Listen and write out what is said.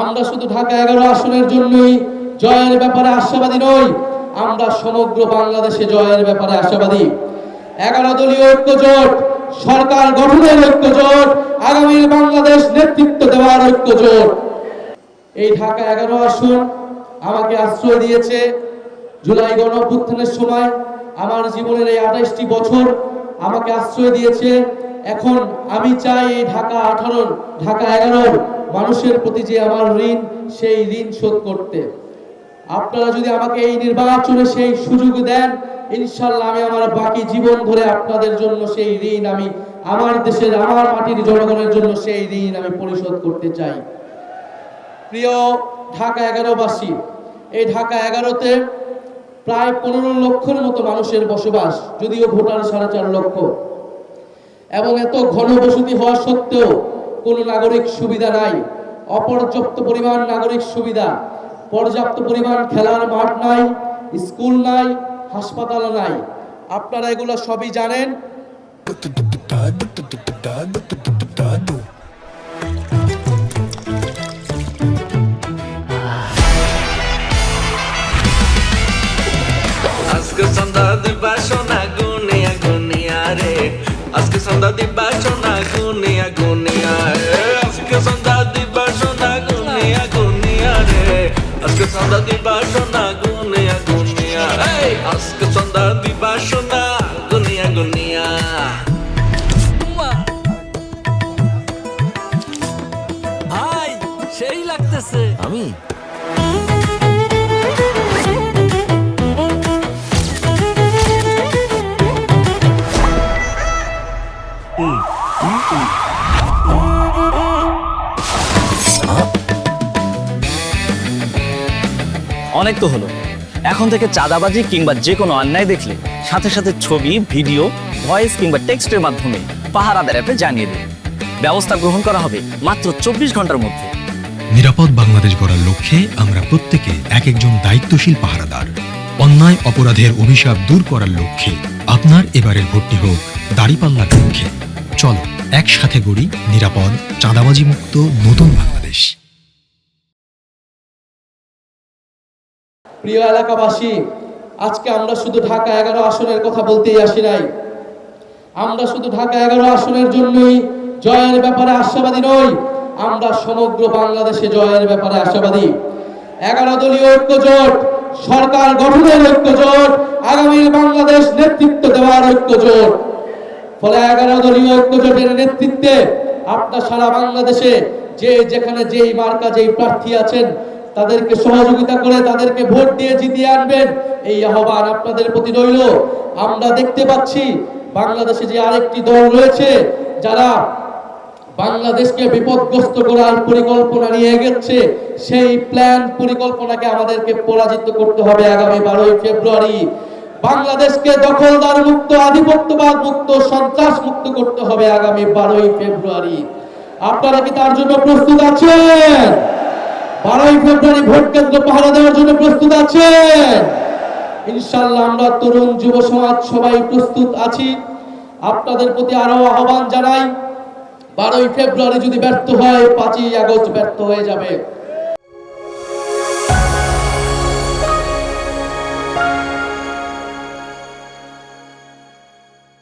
আমরা শুধু ঢাকা 11 আসনের জন্যই জয়ের ব্যাপারে আশাবাদী নই, আমরা সমগ্র বাংলাদেশে জয়ের ব্যাপারে আশাবাদী। 11 দলীয় ঐক্যজোট, সরকার গঠনের ঐক্যজোট, আগামীর বাংলাদেশ নেতৃত্ব দেওয়ার ঐক্যজোট। এই ঢাকা 11 আসন আমাকে আশ্রয় দিয়েছে জুলাই গণঅভ্যুত্থানের সময়। আমার জীবনের এই 28টি বছর আমাকে আশ্রয় দিয়েছে। এখন আমি চাই এই ঢাকা 11 মানুষের প্রতি যে আমার ঋণ, সেই ঋণ শোধ করতে। আপনারা যদি আমাকে এই নির্বাচনে সেই সুযোগ দেন, ইনশাআল্লাহ আমি আমার বাকি জীবন ধরে আপনাদের জন্য সেই ঋণ, আমি আমার দেশের, আমার মাটির জনগণের জন্য সেই ঋণ আমি পরিশোধ করতে চাই। প্রিয় ঢাকা 11 বাসী, এই ঢাকা 11তে প্রায় 15 লক্ষের মতো মানুষের বসবাস, যদিও ভোটার 4.5 লক্ষ, এবং এত ঘনবসতি হওয়া সত্ত্বেও কোনো নাগরিক সুবিধা নাই। অপর্যাপ্ত পরিমাণ নাগরিক সুবিধা, পর্যাপ্ত পরিমাণ খেলার মাঠ নাই, স্কুল নাই, হাসপাতাল নাই। আপনারা এগুলো সবই জানেন। আজকে সন্ধ্যা দিবা সোনা গুনিয়া গুনিয়া রে, আজকে সন্ধ্যা দিবা সোনা গুনিয়া গুনিয়া রে, আজকে সন্ধ্যা দিবা সোনা গুনিয়া গুনিয়া রে, আজকে সন্ধ্যা দিবা সোনা গুনিয়া গুনিয়া, আজকে সন্ধ্যা দিবা সোনা গুনিয়া গুনিয়া। ভাই সেই লাগতেছে। আমি অনেক তো হলো। এখন থেকে চাঁদাবাজি কিংবা যে কোনো অন্যায় দেখলে সাথে সাথে ছবি, ভিডিও, ভয়েস কিংবা টেক্সটের মাধ্যমে পাহারাদার অ্যাপে জানিয়ে দিন। ব্যবস্থা গ্রহণ করা হবে মাত্র 24 ঘন্টার মধ্যে। নিরাপদ বাংলাদেশ গড়ার লক্ষ্যে আমরা প্রত্যেকে এক একজন দায়িত্বশীল পাহারাদার। অন্যায় অপরাধের অভিশাপ দূর করার লক্ষ্যে আপনার এবারের ভোটটি হোক দাঁড়িপাল্লার লক্ষ্যে। চলো একসাথে গড়ি নিরাপদ, চাঁদাবাজি মুক্ত নতুন বাংলাদেশ। প্রিয় এলাকাবাসী, আজকে আমরা শুধু ঢাকা 11 আসনের কথা বলতেই আসি নাই। আমরা শুধু ঢাকা 11 আসনের জন্যই জয়ের ব্যাপারে আশাবাদী নই, আমরা সমগ্র বাংলাদেশে জয়ের ব্যাপারে আশাবাদী। 11 দলীয় ঐক্যজোট, সরকার গঠনের ঐক্যজোট, আগামীর বাংলাদেশ নেতৃত্ব দেওয়ার ঐক্যজোট। ফলে 11 দলীয় ঐক্যজোটের নেতৃত্বে আপনার সারা বাংলাদেশে যে যেখানে যেই মার্কা, যেই প্রার্থী আছেন, তাদেরকে সহযোগিতা করে তাদেরকে ভোট দিয়ে জিতিয়ে আনবেন, এই আহ্বান আপনাদের প্রতি রইল। আমরা দেখতে পাচ্ছি বাংলাদেশে যে আরেকটি দল রয়েছে যারা বাংলাদেশকে বিপদগ্রস্ত করার পরিকল্পনা নিয়ে এগোচ্ছে, সেই প্ল্যান পরিকল্পনাকে আমাদেরকে পরাজিত করতে হবে আগামী 12 ফেব্রুয়ারি। বাংলাদেশকে দখলদার মুক্ত, আধিপত্যবাদ মুক্ত, সন্ত্রাস মুক্ত করতে হবে আগামী 12 ফেব্রুয়ারি। আপনারা কি তার জন্য প্রস্তুত আছেন? 12 ফেব্রুয়ারি ভোট কেন্দ্র পাহারা দেওয়ার জন্য প্রস্তুত আছেন? ইনশাআল্লাহ আমরা তরুণ যুব সমাজ সবাই প্রস্তুত আছি। আপনাদের প্রতি আরো আহ্বান জানাই, 12 ফেব্রুয়ারি যদি ব্যর্থ হয়, 5ই আগস্ট ব্যর্থ হয়ে যাবে।